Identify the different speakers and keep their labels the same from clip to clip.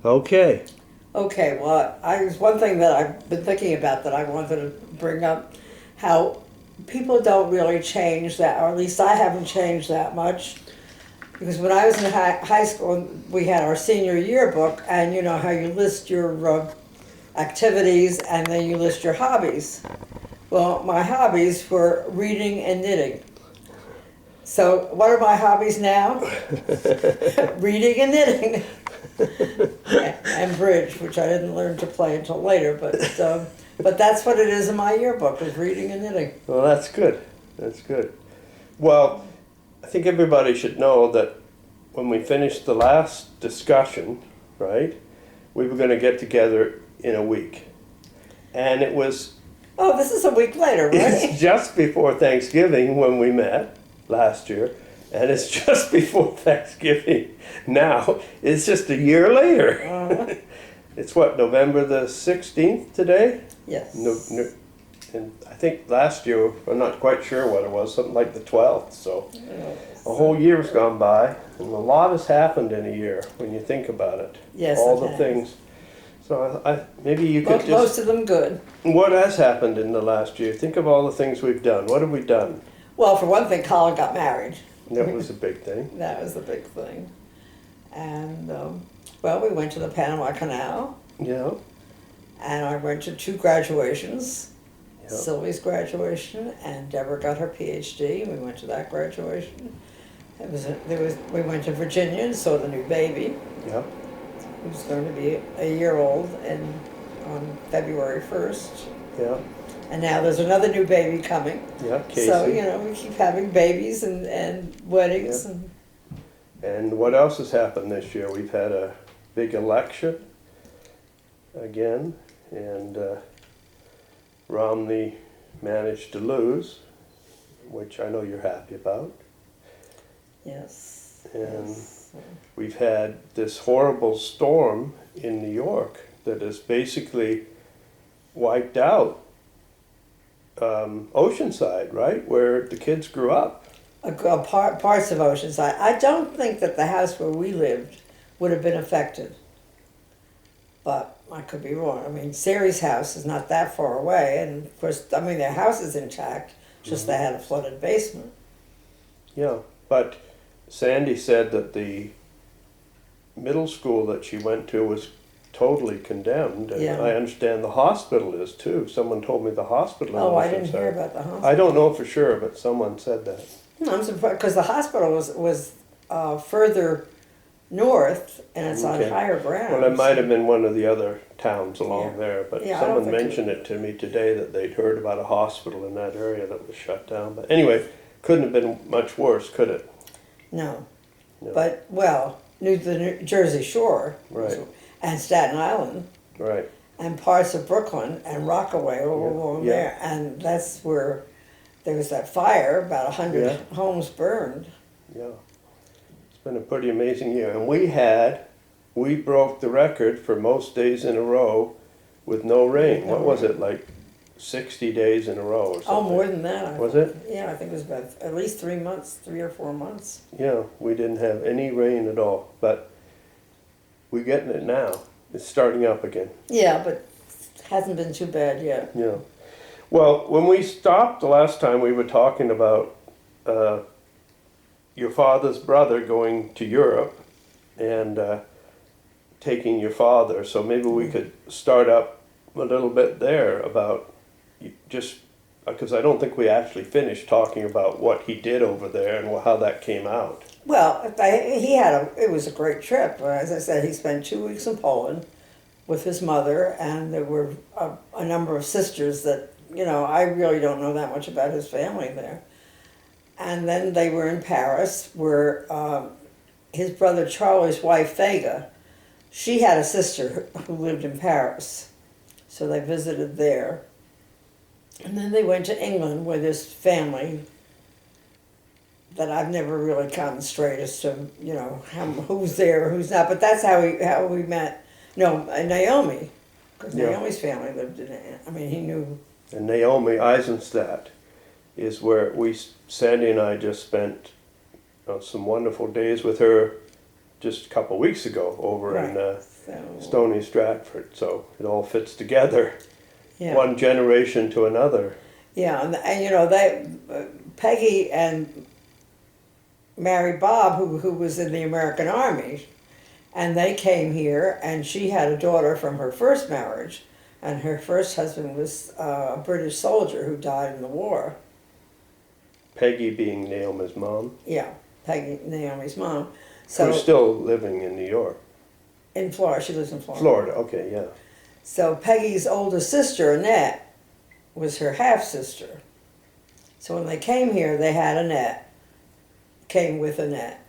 Speaker 1: Okay.
Speaker 2: Okay, well, there's one thing that I've been thinking about that I wanted to bring up, how people don't really change that, or at least I haven't changed that much. Because when I was in high school, we had our senior yearbook, and you know how you list your activities and then you list your hobbies. Well, my hobbies were reading and knitting. So, what are my hobbies now? Reading and knitting. And bridge, which I didn't learn to play until later, but that's what it is in my yearbook, is reading and knitting.
Speaker 1: Well, that's good. That's good. Well, I think everybody should know that when we finished the last discussion, right, we were going to get together in a week. And it was
Speaker 2: Oh, this is a week later,
Speaker 1: it's
Speaker 2: right?
Speaker 1: just before Thanksgiving when we met last year, and it's just before Thanksgiving now. It's just a year later.
Speaker 2: Uh,
Speaker 1: It's what, November the 16th today?
Speaker 2: yes.
Speaker 1: And I think last year, I'm not quite sure what it was, something like the 12th. So a whole year's gone by, and a lot has happened in a year when you think about it.
Speaker 2: Yes,
Speaker 1: All
Speaker 2: it
Speaker 1: the
Speaker 2: has.
Speaker 1: things. So maybe you could just.
Speaker 2: Most of them good.
Speaker 1: What has happened in the last year? Think of all the things we've done. What have we done?
Speaker 2: Well, for one thing, Colin got married.
Speaker 1: That was a big thing.
Speaker 2: That was the big thing. And, well, we went to the Panama Canal,
Speaker 1: Yeah.
Speaker 2: and I went to 2 graduations.
Speaker 1: Yeah.
Speaker 2: Sylvie's graduation, and Deborah got her PhD. We went to that graduation. We went to Virginia and saw the new baby,
Speaker 1: Yeah.
Speaker 2: who's going to be a year old on February 1st.
Speaker 1: Yeah.
Speaker 2: And now there's another new baby coming.
Speaker 1: Yeah. Casey.
Speaker 2: So, you know, we keep having babies and weddings.
Speaker 1: Yeah.
Speaker 2: And
Speaker 1: And what else has happened this year? We've had a big election again, and Romney managed to lose, which I know you're happy about.
Speaker 2: yes.
Speaker 1: And
Speaker 2: yes.
Speaker 1: we've had this horrible storm in New York that has basically wiped out Oceanside, right, where the kids grew up.
Speaker 2: Parts of Oceanside. I don't think that the house where we lived would have been affected. But I could be wrong. I mean, Sari's house is not that far away, and of course, I mean, their house is intact, just they had a flooded basement.
Speaker 1: Yeah, but Sandy said that the middle school that she went to was totally condemned, and
Speaker 2: Yeah.
Speaker 1: I understand the hospital is too. Someone told me the hospital.
Speaker 2: Oh, I
Speaker 1: in
Speaker 2: didn't hear
Speaker 1: Oceanside.
Speaker 2: about the hospital.
Speaker 1: I don't know for sure, but someone said that.
Speaker 2: I'm surprised, because the hospital was further north, and it's on
Speaker 1: Okay.
Speaker 2: higher ground.
Speaker 1: Well, it might have been one of the other towns along
Speaker 2: Yeah.
Speaker 1: there, but
Speaker 2: Yeah, I don't
Speaker 1: someone
Speaker 2: think
Speaker 1: mentioned it to me today that they'd heard about a hospital in that area that was shut down. But anyway, couldn't have been much worse, could it?
Speaker 2: No.
Speaker 1: No.
Speaker 2: But, well, the New Jersey Shore.
Speaker 1: Right.
Speaker 2: And Staten Island.
Speaker 1: Right.
Speaker 2: And parts of Brooklyn and Rockaway all
Speaker 1: Yeah.
Speaker 2: along
Speaker 1: Yeah.
Speaker 2: there. And that's where there was that fire, about 100
Speaker 1: Yeah.
Speaker 2: homes burned.
Speaker 1: Yeah. It's been a pretty amazing year. And we broke the record for most days in a row with no rain. What was it, like 60 days in a row or something?
Speaker 2: Oh, more than that.
Speaker 1: Was it?
Speaker 2: Yeah, I think it was about at least 3 months, 3 or 4 months.
Speaker 1: Yeah, we didn't have any rain at all. But we're getting it now. It's starting up again.
Speaker 2: Yeah, but it hasn't been too bad yet.
Speaker 1: Yeah. Well, when we stopped the last time, we were talking about your father's brother going to Europe and taking your father. So maybe we could start up a little bit there about just because I don't think we actually finished talking about what he did over there and how that came out.
Speaker 2: Well, it was a great trip. As I said, he spent 2 weeks in Poland with his mother, and there were a number of sisters that, you know, I really don't know that much about his family there. And then they were in Paris, where his brother Charlie's wife, Fega, she had a sister who lived in Paris. So they visited there. And then they went to England with this family that I've never really gotten straight as to, you know, who's there, who's not. But that's how we met. No, Naomi, because
Speaker 1: Yeah.
Speaker 2: Naomi's family lived in it. I mean, he knew.
Speaker 1: And Naomi Eisenstadt is where Sandy and I just spent some wonderful days with her just a couple weeks ago over in
Speaker 2: So,
Speaker 1: Stony Stratford. So it all fits together,
Speaker 2: yeah.
Speaker 1: one generation to another.
Speaker 2: Yeah, and you know, Peggy and married Bob, who was in the American Army, and they came here, and she had a daughter from her first marriage, and her first husband was a British soldier who died in the war.
Speaker 1: Peggy being Naomi's mom,
Speaker 2: Yeah, Peggy, Naomi's mom. So
Speaker 1: who's still living in New York.
Speaker 2: in Florida, she lives in Florida.
Speaker 1: Florida, okay, yeah.
Speaker 2: So Peggy's older sister, Annette, was her half sister. So when they came here, they had Annette, came with Annette,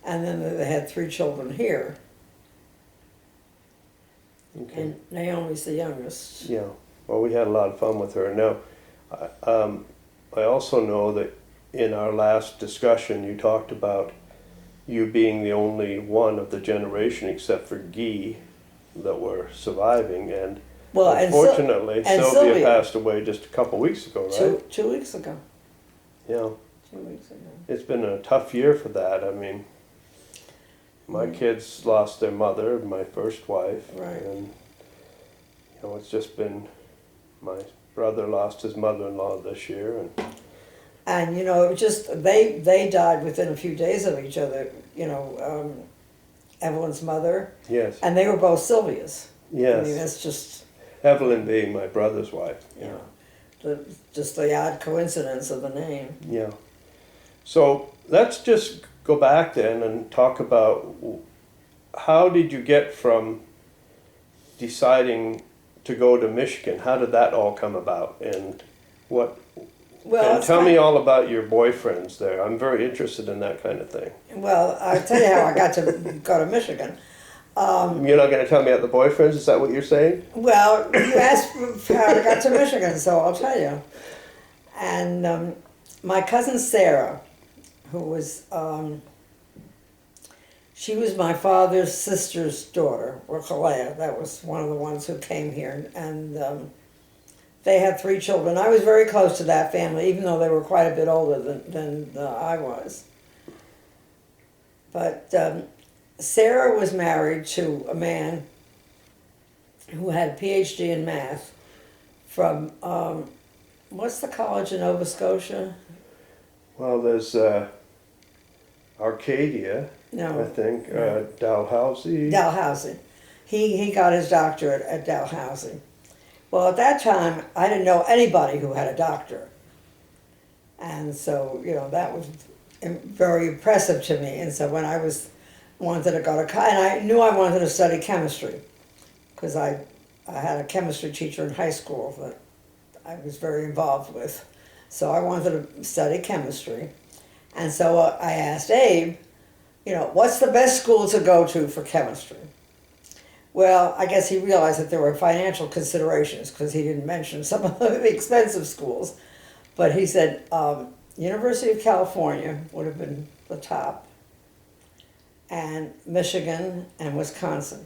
Speaker 2: and then they had 3 children here.
Speaker 1: Okay.
Speaker 2: And Naomi's the youngest.
Speaker 1: Yeah, well, we had a lot of fun with her. Now, I also know that in our last discussion, you talked about you being the only one of the generation, except for Guy, that were surviving. And
Speaker 2: Well,
Speaker 1: unfortunately,
Speaker 2: and
Speaker 1: Sylvia passed away just a couple weeks ago, right?
Speaker 2: Two weeks ago.
Speaker 1: Yeah,
Speaker 2: 2 weeks ago.
Speaker 1: it's been a tough year for that. I mean, my kids lost their mother, my first wife,
Speaker 2: Right.
Speaker 1: and it's just been. My brother lost his mother-in-law this year,
Speaker 2: And you know, it was just they died within a few days of each other. You know, Evelyn's mother,
Speaker 1: yes,
Speaker 2: and they were both Sylvia's.
Speaker 1: yes.
Speaker 2: I mean, that's just
Speaker 1: Evelyn being my brother's wife.
Speaker 2: you know, just the odd coincidence of the name.
Speaker 1: Yeah. So let's just go back then and talk about how did you get from deciding to go to Michigan? How did that all come about? And what?
Speaker 2: Well,
Speaker 1: And tell me all about your boyfriends there. I'm very interested in that kind of thing.
Speaker 2: Well, I'll tell you how I got to go to Michigan.
Speaker 1: You're not going to tell me about the boyfriends? Is that what you're saying?
Speaker 2: Well, you asked how I got to Michigan, so I'll tell you. And my cousin Sarah, who was, she was my father's sister's daughter, or Kalea. That was one of the ones who came here. And they had 3 children. I was very close to that family, even though they were quite a bit older than I was. But Sarah was married to a man who had a PhD in math from, what's the college in Nova Scotia?
Speaker 1: Well, there's Arcadia,
Speaker 2: No.
Speaker 1: I think, Dalhousie.
Speaker 2: Dalhousie. He got his doctorate at Dalhousie. Well, at that time, I didn't know anybody who had a doctorate. And so, you know, that was very impressive to me. And so when I wanted to go to, and I knew I wanted to study chemistry, because I had a chemistry teacher in high school that I was very involved with. So I wanted to study chemistry. And so I asked Abe, you know, what's the best school to go to for chemistry? Well, I guess he realized that there were financial considerations because he didn't mention some of the expensive schools. But he said University of California would have been the top, and Michigan and Wisconsin.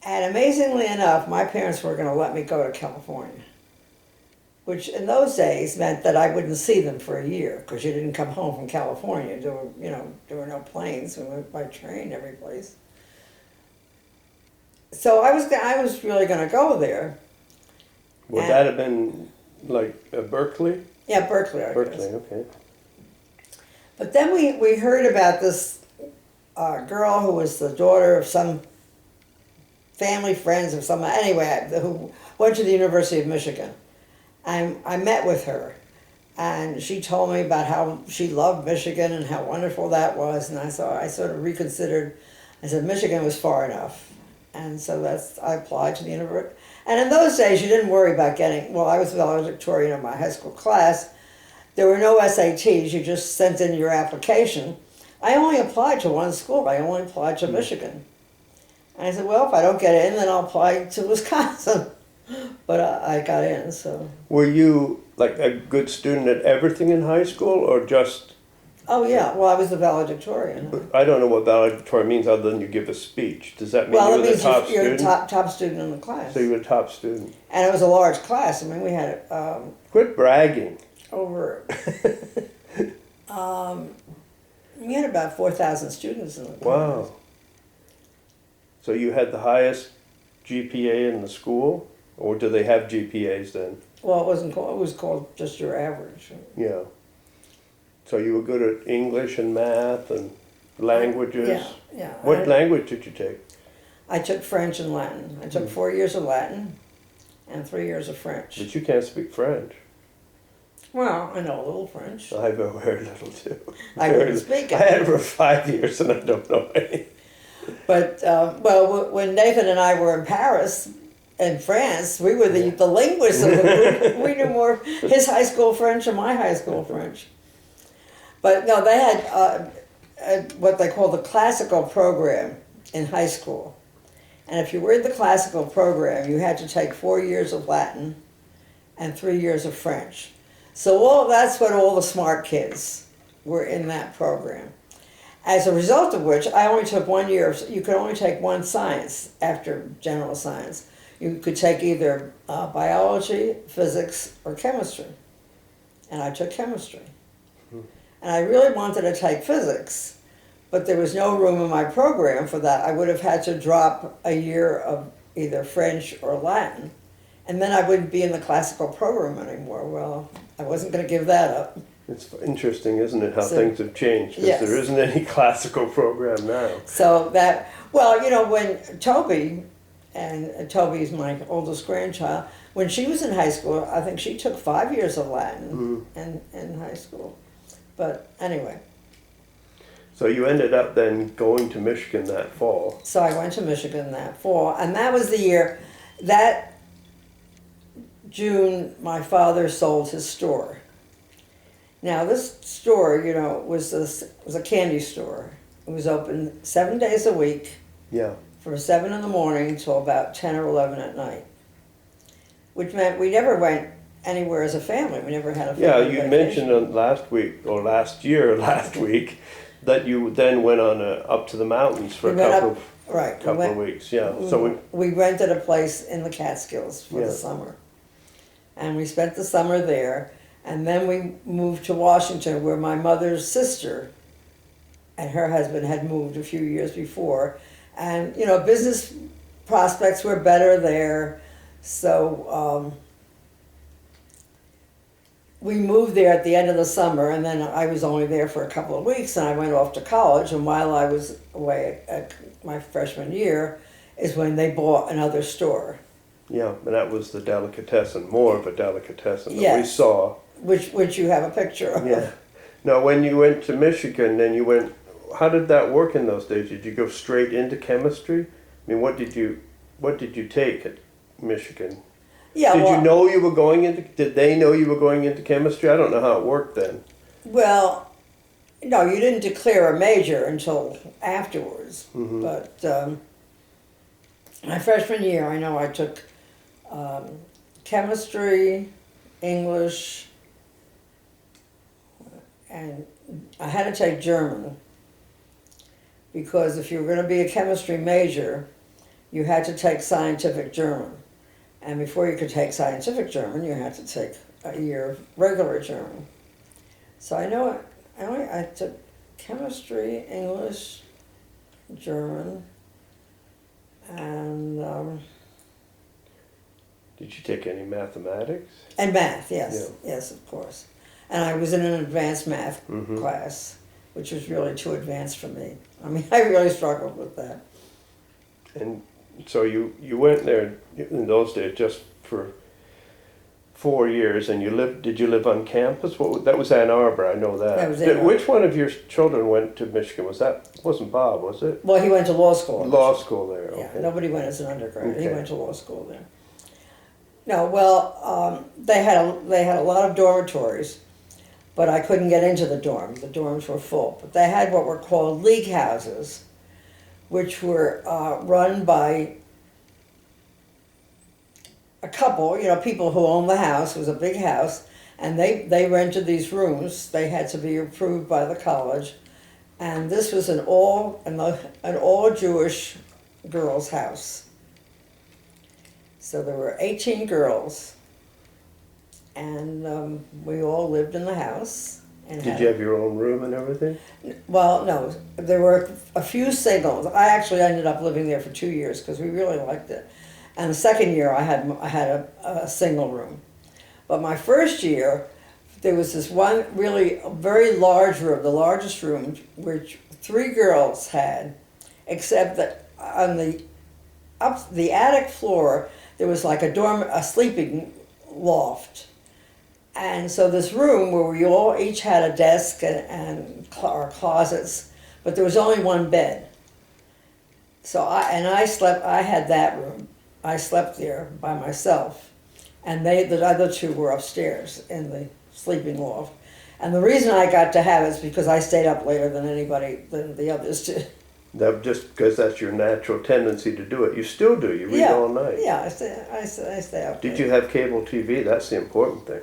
Speaker 2: And amazingly enough, my parents were going to let me go to California, which in those days meant that I wouldn't see them for a year because you didn't come home from California. There were no planes. We went by train every place. So I was really going to go there.
Speaker 1: Would that have been like Berkeley?
Speaker 2: Yeah, Berkeley, I guess.
Speaker 1: Berkeley, okay.
Speaker 2: But then we heard about this girl who was the daughter of some family friends of some, anyway, who went to the University of Michigan. I met with her, and she told me about how she loved Michigan and how wonderful that was. And I sort of reconsidered. I said Michigan was far enough. And so I applied to the university. And in those days, you didn't worry about getting, well, I was valedictorian of my high school class. There were no SATs, you just sent in your application. I only applied to one school, I only applied to Michigan. And I said, well, if I don't get in, then I'll apply to Wisconsin. But I got in, so.
Speaker 1: Were you like a good student at everything in high school or just?
Speaker 2: Oh yeah, well I was the valedictorian.
Speaker 1: I don't know what valedictorian means other than you give a speech. Does that mean
Speaker 2: Well,
Speaker 1: you
Speaker 2: it
Speaker 1: were the
Speaker 2: means
Speaker 1: top
Speaker 2: you're
Speaker 1: student?
Speaker 2: top student in the class.
Speaker 1: So you were a top student.
Speaker 2: And it was a large class. I mean, we had
Speaker 1: Quit bragging.
Speaker 2: over We had about 4,000 students in the class.
Speaker 1: Wow. So you had the highest GPA in the school, or do they have GPAs then?
Speaker 2: Well, it wasn't called, it was called just your average.
Speaker 1: Yeah. So you were good at English and math and languages?
Speaker 2: Yeah.
Speaker 1: What language did you take?
Speaker 2: I took French and Latin. I took 4 years of Latin and 3 years of French.
Speaker 1: But you can't speak French.
Speaker 2: Well, I know a little French.
Speaker 1: I know very little too.
Speaker 2: I couldn't speak it.
Speaker 1: I had it for 5 years and I don't know any.
Speaker 2: But, well, when Nathan and I were in Paris, in France, we were the linguists of the group. We knew more his high school French and my high school French. But no, they had what they call the classical program in high school. And if you were in the classical program, you had to take 4 years of Latin and 3 years of French. So that's what all the smart kids were in that program. As a result of which, I only took 1 year. You could only take one science after general science. You could take either biology, physics, or chemistry. And I took chemistry. And I really wanted to take physics, but there was no room in my program for that. I would have had to drop a year of either French or Latin, and then I wouldn't be in the classical program anymore. Well, I wasn't going to give that up.
Speaker 1: It's interesting, isn't it, how
Speaker 2: So-
Speaker 1: things have changed? Because
Speaker 2: Yes.
Speaker 1: there isn't any classical program now.
Speaker 2: So that, well, you know, when Toby, and Toby's my oldest grandchild, when she was in high school, I think she took 5 years of Latin in high school. But anyway,
Speaker 1: So you ended up then going to Michigan that fall.
Speaker 2: so I went to Michigan that fall, and that was the year, that June, my father sold his store. Now this store, you know, was a candy store. It was open 7 days a week,
Speaker 1: Yeah.
Speaker 2: from 7 in the morning till about 10 or 11 at night. Which meant we never went anywhere as a family. We never had a family
Speaker 1: Yeah, you
Speaker 2: vacation.
Speaker 1: mentioned last week, or last year, last week, that you then went on up to the mountains for
Speaker 2: We
Speaker 1: a
Speaker 2: went
Speaker 1: couple,
Speaker 2: up- right, we
Speaker 1: couple
Speaker 2: went-
Speaker 1: of weeks. Yeah. So
Speaker 2: we rented a place in the Catskills for
Speaker 1: Yeah.
Speaker 2: the summer. And we spent the summer there. And then we moved to Washington, where my mother's sister and her husband had moved a few years before. And, you know, business prospects were better there. So we moved there at the end of the summer, and then I was only there for a couple of weeks, and I went off to college. And while I was away at my freshman year is when they bought another store,
Speaker 1: yeah, and that was the delicatessen, more of a delicatessen that we
Speaker 2: Yes.
Speaker 1: saw.
Speaker 2: which you have a picture of.
Speaker 1: Yeah. Now, when you went to Michigan, then you went. How did that work in those days? Did you go straight into chemistry? I mean, what did you take at Michigan?
Speaker 2: Yeah,
Speaker 1: Did
Speaker 2: well,
Speaker 1: you know you were going into? Did they know you were going into chemistry? I don't know how it worked then.
Speaker 2: well, no, you didn't declare a major until afterwards. But my freshman year, I know I took chemistry, English, and I had to take German, because if you were going to be a chemistry major, you had to take scientific German. And before you could take scientific German, you had to take a year of regular German. So I know I took chemistry, English, German, and
Speaker 1: Did you take any mathematics?
Speaker 2: math, yes,
Speaker 1: Yeah.
Speaker 2: yes, of course. And I was in an advanced math
Speaker 1: Mhm.
Speaker 2: class, which was really too advanced for me. I mean, I really struggled with that.
Speaker 1: And so you went there in those days just for 4 years, and you lived. Did you live on campus? That was Ann Arbor. I know that.
Speaker 2: That was Ann Arbor.
Speaker 1: Which one of your children went to Michigan? Wasn't Bob? Was it
Speaker 2: Well, he went to law school.
Speaker 1: law school there?
Speaker 2: Yeah,
Speaker 1: Okay.
Speaker 2: nobody went as an undergrad. He
Speaker 1: Okay.
Speaker 2: went to law school there. No, well, they had a lot of dormitories, but I couldn't get into the dorm. The dorms were full. But they had what were called league houses, which were run by a couple, you know, people who owned the house. It was a big house, and they rented these rooms. They had to be approved by the college, and this was an all Jewish girls' house. So there were 18 girls, and we all lived in the house, And
Speaker 1: Did you have your own room and everything?
Speaker 2: Well, no, there were a few singles. I actually ended up living there for 2 years because we really liked it. And the second year, I had a single room. But my first year, there was this one really very large room, the largest room, which 3 girls had, except that on the attic floor there was like a sleeping loft. And so this room where we all each had a desk and our closets, but there was only one bed. So I had that room. I slept there by myself, and the other 2 were upstairs in the sleeping loft. And the reason I got to have it is because I stayed up later than than the others did.
Speaker 1: That just because that's your natural tendency to do it. You still do. You read all night.
Speaker 2: Yeah, I stay up.
Speaker 1: Did you have cable TV? That's the important thing.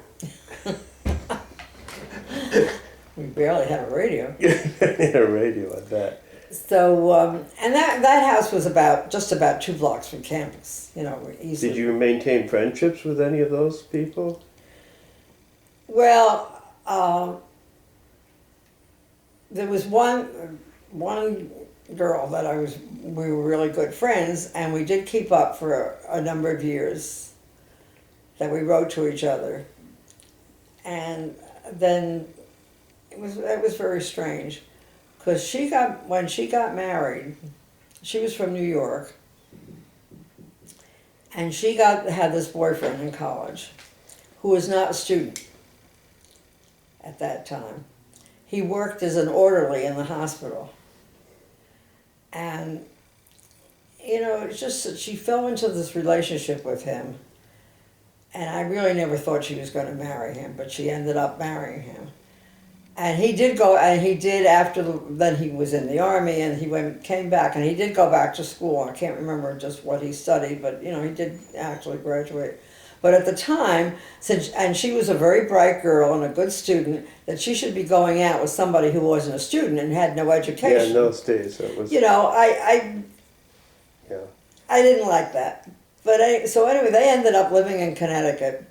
Speaker 2: We barely had a radio.
Speaker 1: A radio, I bet.
Speaker 2: So, and that house was just about 2 blocks from campus. You know, easily.
Speaker 1: Did you maintain friendships with any of those people?
Speaker 2: Well, there was one girl that we were really good friends, and we did keep up for a number of years that we wrote to each other. And then it was very strange because when she got married, she was from New York, and she had this boyfriend in college who was not a student at that time. He worked as an orderly in the hospital. And, you know, it's just that she fell into this relationship with him. And I really never thought she was going to marry him, but she ended up marrying him. And he did then he was in the Army, and he came back, and he did go back to school. I can't remember just what he studied, but, you know, he did actually graduate. But at the time, and she was a very bright girl and a good student, that she should be going out with somebody who wasn't a student and had no education.
Speaker 1: Yeah, in those days it was.
Speaker 2: You know, I didn't like that. But so anyway, they ended up living in Connecticut.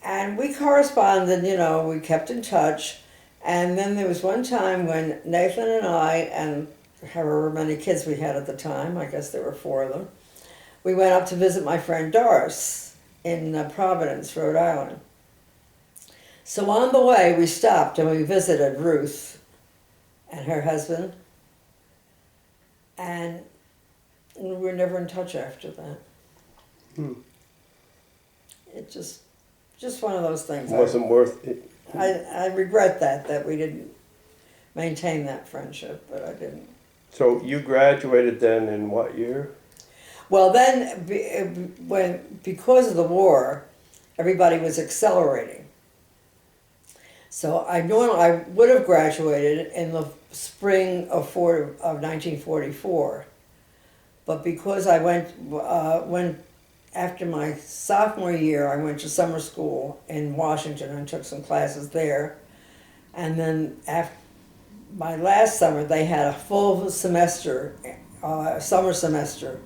Speaker 2: And we corresponded, you know, we kept in touch. And then there was one time when Nathan and I, and however many kids we had at the time, I guess there were 4 of them, we went up to visit my friend Doris in Providence, Rhode Island. So on the way, we stopped and we visited Ruth and her husband. And we were never in touch after that. It just one of those things.
Speaker 1: It wasn't worth it.
Speaker 2: I regret that we didn't maintain that friendship, but I didn't.
Speaker 1: So you graduated then in what year?
Speaker 2: Well, then, because of the war, everybody was accelerating. So I would have graduated in the spring of 1944, but because I went after my sophomore year, I went to summer school in Washington and took some classes there, and then after my last summer, they had a full semester, summer semester.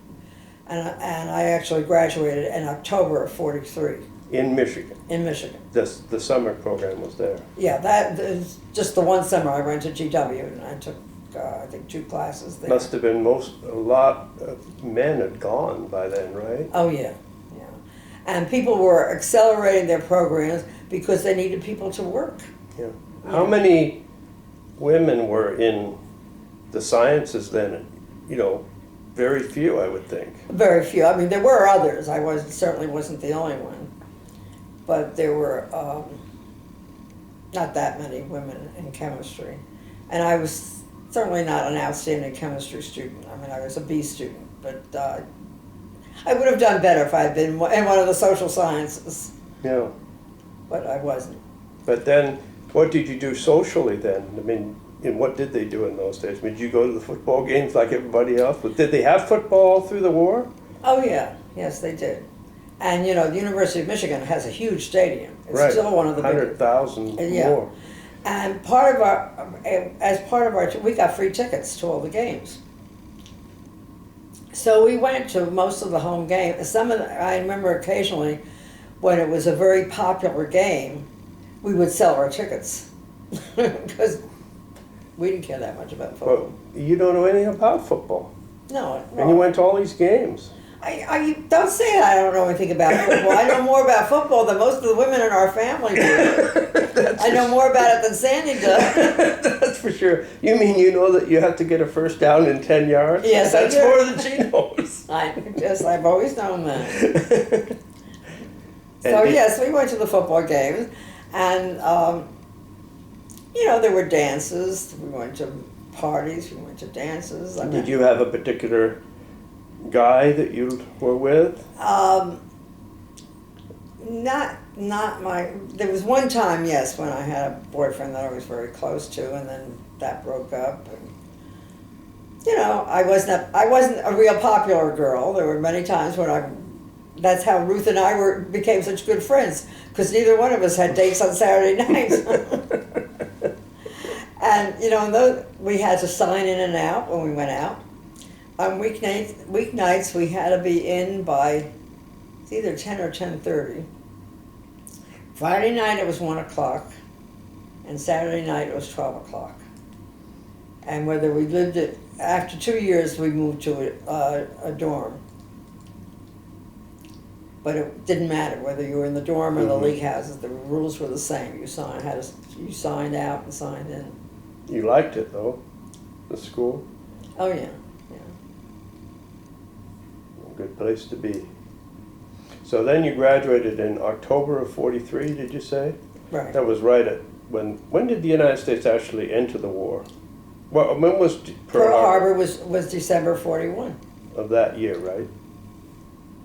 Speaker 2: And I actually graduated in October of '43.
Speaker 1: In Michigan?
Speaker 2: In Michigan.
Speaker 1: The summer program was there?
Speaker 2: Yeah, that is just the one summer I went to GW, and I took, I think, 2 classes there.
Speaker 1: Must have been a lot of men had gone by then, right?
Speaker 2: Oh, yeah. And people were accelerating their programs because they needed people to work.
Speaker 1: Yeah. How many women were in the sciences then? You know, very few, I would think.
Speaker 2: Very few. I mean, there were others. I certainly wasn't the only one. But there were not that many women in chemistry. And I was certainly not an outstanding chemistry student. I mean, I was a B student, but I would have done better if I had been in one of the social sciences.
Speaker 1: Yeah.
Speaker 2: But I wasn't.
Speaker 1: But then, what did you do socially then? I mean, and what did they do in those days? Did you go to the football games like everybody else? But did they have football through the war?
Speaker 2: Oh, yeah. Yes, they did. And, you know, the University of Michigan has a huge stadium. It's
Speaker 1: right.
Speaker 2: still one of the biggest.
Speaker 1: 100,000 more.
Speaker 2: And as part of our, we got free tickets to all the games. So we went to most of the home games. I remember occasionally when it was a very popular game, we would sell our tickets. because we didn't care that much about football.
Speaker 1: But you don't know anything about football.
Speaker 2: No,
Speaker 1: And you went to all these games.
Speaker 2: I don't say that I don't know anything about football. I know more about football than most of the women in our family do. I know more about it than Sandy does.
Speaker 1: That's for sure. You mean you know that you have to get a first down in 10 yards?
Speaker 2: Yes, I
Speaker 1: That's
Speaker 2: do.
Speaker 1: more than she knows.
Speaker 2: I've always known that. So
Speaker 1: And
Speaker 2: yes, we went to the football games, and there were dances. We went to parties. We went to dances.
Speaker 1: Did you have a particular guy that you were with?
Speaker 2: Not my. There was one time, yes, when I had a boyfriend that I was very close to, and then that broke up. And, I wasn't a real popular girl. There were many times when that's how Ruth and I became such good friends, because neither one of us had dates on Saturday nights. And we had to sign in and out when we went out. On weeknights we had to be in by either 10 or 10:30. Friday night it was 1 o'clock, and Saturday night it was 12 o'clock. And whether we lived it, after 2 years we moved to a dorm. But it didn't matter whether you were in the dorm or the league houses. The rules were the same. You signed out and signed in.
Speaker 1: You liked it though, the school?
Speaker 2: Oh yeah.
Speaker 1: Good place to be. So then you graduated in October of 43, did you say?
Speaker 2: Right.
Speaker 1: That was right at when did the United States actually enter the war? Well, when was
Speaker 2: Pearl Harbor was December 41.
Speaker 1: Of that year, right?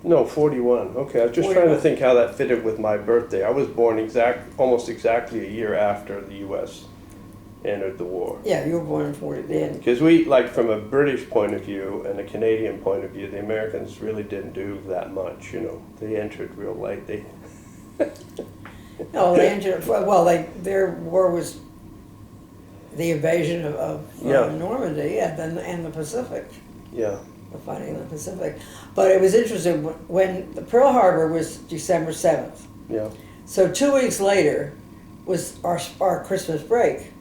Speaker 1: No, 41. Okay, I was just
Speaker 2: 41.
Speaker 1: trying to think how that fitted with my birthday. I was born almost exactly a year after the U.S. entered the war.
Speaker 2: Yeah, you were born in 40 then.
Speaker 1: Because from a British point of view and a Canadian point of view, the Americans really didn't do that much, They entered real late.
Speaker 2: No, they entered, their war was the invasion of Normandy and the Pacific.
Speaker 1: Yeah.
Speaker 2: The fighting in the Pacific. But it was interesting, when the Pearl Harbor was December 7th.
Speaker 1: Yeah.
Speaker 2: So 2 weeks later was our Christmas break.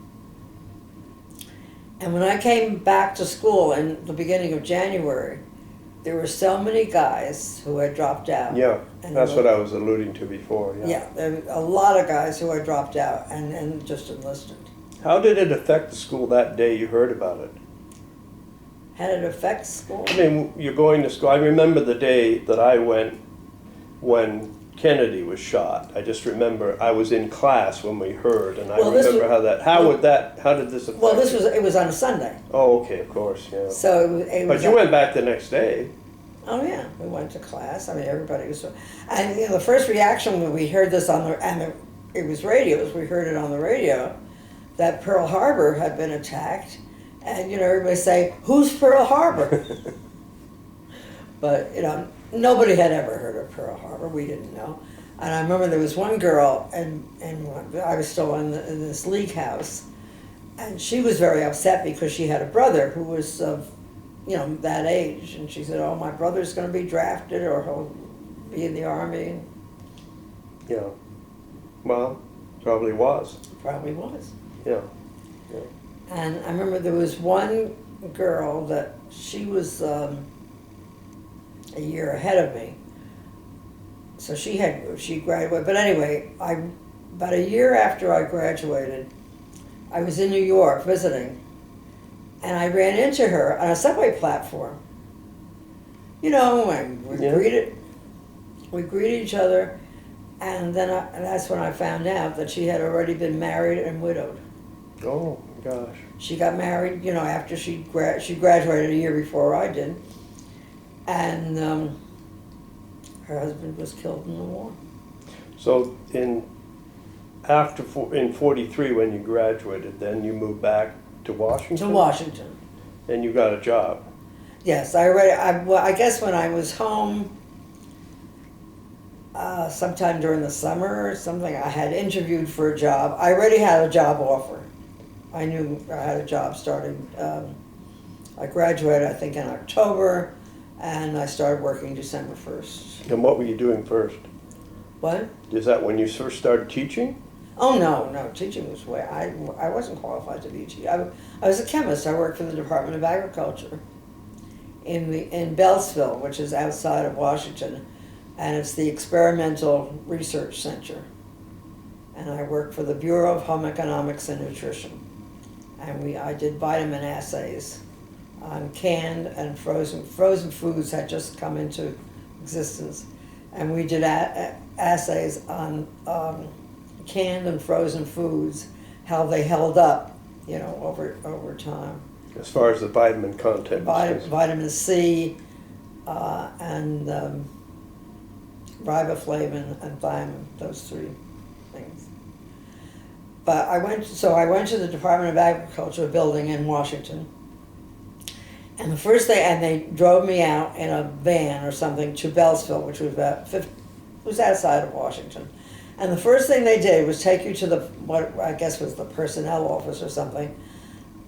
Speaker 2: And when I came back to school in the beginning of January, there were so many guys who had dropped out.
Speaker 1: Yeah, that's what I was alluding to before.
Speaker 2: Yeah, there were a lot of guys who had dropped out and just enlisted.
Speaker 1: How did it affect the school that day you heard about it?
Speaker 2: How did it affect school?
Speaker 1: I mean, you're going to school. I remember the day that I went when Kennedy was shot. I just remember I was in class when we heard, and I remember how did this affect?
Speaker 2: Well, it was on a Sunday.
Speaker 1: Oh, okay, of course, yeah.
Speaker 2: So it was.
Speaker 1: But you went back the next day.
Speaker 2: Oh yeah, we went to class. I mean, everybody was, and the first reaction when we heard this it was radios. We heard it on the radio that Pearl Harbor had been attacked, and everybody say, "Who's Pearl Harbor?" But nobody had ever heard of Pearl Harbor. We didn't know. And I remember there was one girl, and I was still in this league house, and she was very upset because she had a brother who was of, that age. And she said, "Oh, my brother's going to be drafted, or he'll be in the Army."
Speaker 1: Yeah. Well, probably was.
Speaker 2: Probably was.
Speaker 1: Yeah.
Speaker 2: And I remember there was one girl that she was a year ahead of me. So she graduated. But anyway, about a year after I graduated, I was in New York visiting, and I ran into her on a subway platform. And we greeted each other, and that's when I found out that she had already been married and widowed.
Speaker 1: Oh gosh.
Speaker 2: She got married, after she graduated a year before I did, and her husband was killed in the war.
Speaker 1: So in 43, when you graduated, then you moved back to Washington?
Speaker 2: To Washington.
Speaker 1: And you got a job?
Speaker 2: Yes, I guess when I was home, sometime during the summer or something, I had interviewed for a job. I already had a job offer. I knew I had a job starting. I graduated, I think, in October, and I started working December 1st.
Speaker 1: And what were you doing first?
Speaker 2: What?
Speaker 1: Is that when you first started teaching?
Speaker 2: Oh, no, teaching was way, I wasn't qualified to be a teacher. I was a chemist. I worked for the Department of Agriculture in Beltsville, which is outside of Washington, and it's the Experimental Research Center. And I worked for the Bureau of Home Economics and Nutrition. And I did vitamin assays on canned and frozen foods had just come into existence. And we did assays on canned and frozen foods, how they held up, over time.
Speaker 1: As far as the vitamin content.
Speaker 2: Vitamin C and riboflavin and thiamine, those three things. But I went to the Department of Agriculture building in Washington, and the first day, and they drove me out in a van or something to Beltsville, which was was outside of Washington. And the first thing they did was take you to what I guess was the personnel office or something,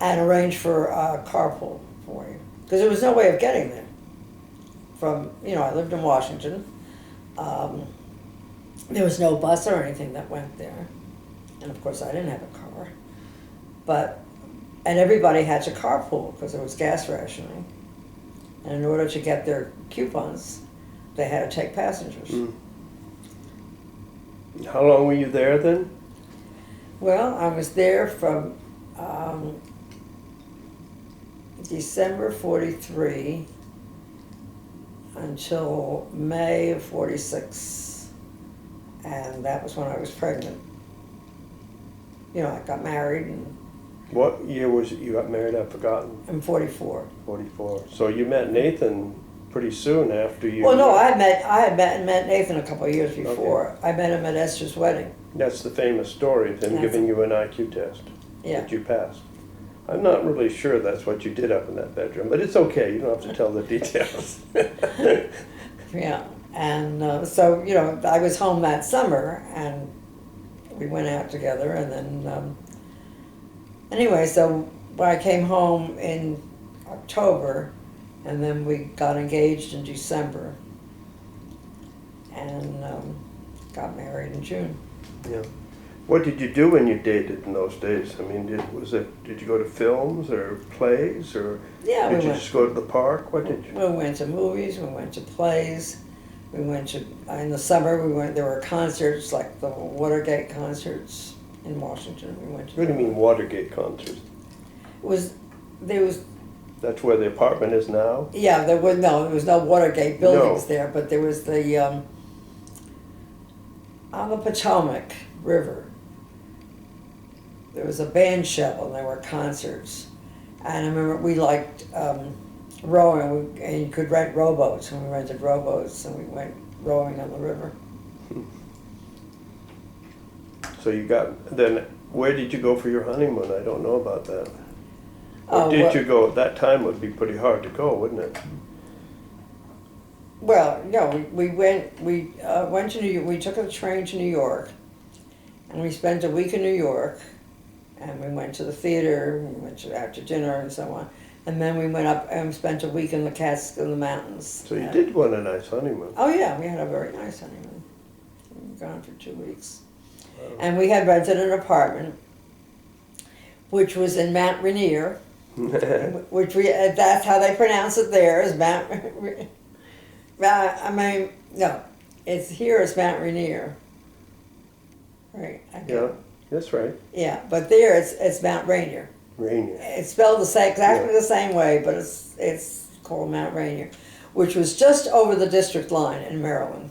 Speaker 2: and arrange for a carpool for you, because there was no way of getting there. I lived in Washington. There was no bus or anything that went there. And of course I didn't have a car. And everybody had to carpool because there was gas rationing. And in order to get their coupons, they had to take passengers.
Speaker 1: Mm. How long were you there then?
Speaker 2: Well, I was there from December 43 until May of 46. And that was when I was pregnant. I got married
Speaker 1: What year was it you got married? I've forgotten.
Speaker 2: in 44.
Speaker 1: 44. So you met Nathan pretty soon after you...
Speaker 2: Well, no, I had met Nathan a couple of years before.
Speaker 1: Okay.
Speaker 2: I met him at Esther's wedding.
Speaker 1: That's the famous story of him giving you an IQ test that you passed. I'm not really sure that's what you did up in that bedroom, but it's okay. You don't have to tell the details.
Speaker 2: Yeah, and so, I was home that summer, and we went out together, and then, anyway, so when I came home in October, and then we got engaged in December, and got married in June.
Speaker 1: Yeah. What did you do when you dated in those days? I mean, did you go to films or plays, or did you just go to the park? What did you?
Speaker 2: We went to movies. We went to plays. We went to in the summer. There were concerts like the Watergate concerts in Washington. We went to.
Speaker 1: What do you mean Watergate concerts?
Speaker 2: There was.
Speaker 1: That's where the apartment is now?
Speaker 2: Yeah, there was no Watergate buildings there, but there was on the Potomac River. There was a band shell, and there were concerts. And I remember we liked rowing, and you could rent rowboats, and we rented rowboats, and we went rowing on the river.
Speaker 1: So where did you go for your honeymoon? I don't know about that. Or you go, at that time would be pretty hard to go, wouldn't it?
Speaker 2: Well, no, we went to New York. We took a train to New York, and we spent a week in New York, and we went to the theater, we went out to dinner and so on, and then we went up and spent a week in the Catskill Mountains.
Speaker 1: So you did want a nice honeymoon.
Speaker 2: Oh yeah, we had a very nice honeymoon. We were gone for 2 weeks. Wow. And we had rented an apartment, which was in Mount Rainier, that's how they pronounce it there, is Mount, it's Mount Rainier. Right.
Speaker 1: Yeah, that's right.
Speaker 2: Yeah, but there it's Mount Rainier.
Speaker 1: Rainier.
Speaker 2: It's spelled exactly the same way, but it's called Mount Rainier, which was just over the district line in Maryland.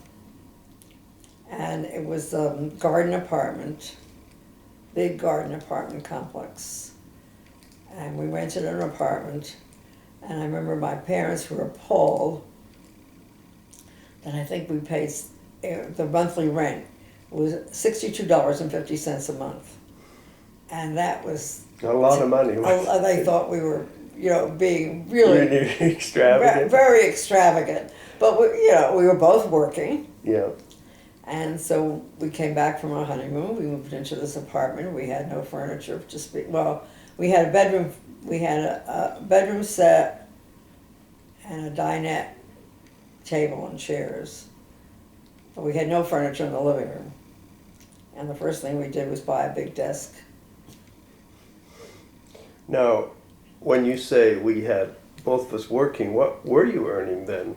Speaker 2: And it was a big garden apartment complex. And we rented an apartment, and I remember my parents were appalled that I think we paid the monthly rent was $62.50 a month, and that was
Speaker 1: a lot of money.
Speaker 2: They thought we were, being really
Speaker 1: extravagant,
Speaker 2: very extravagant. But we were both working.
Speaker 1: Yeah.
Speaker 2: And so we came back from our honeymoon. We moved into this apartment. We had no furniture to speak. Well, we had a bedroom. We had a bedroom set and a dinette table and chairs, but we had no furniture in the living room. And the first thing we did was buy a big desk.
Speaker 1: Now, when you say we had both of us working, what were you earning then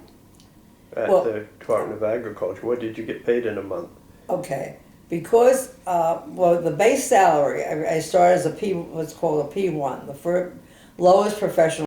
Speaker 1: at
Speaker 2: Well-
Speaker 1: the Department of Agriculture? What did you get paid in a month?
Speaker 2: Okay, because, well, the base salary, I started as a P, what's called a P1, the lowest professional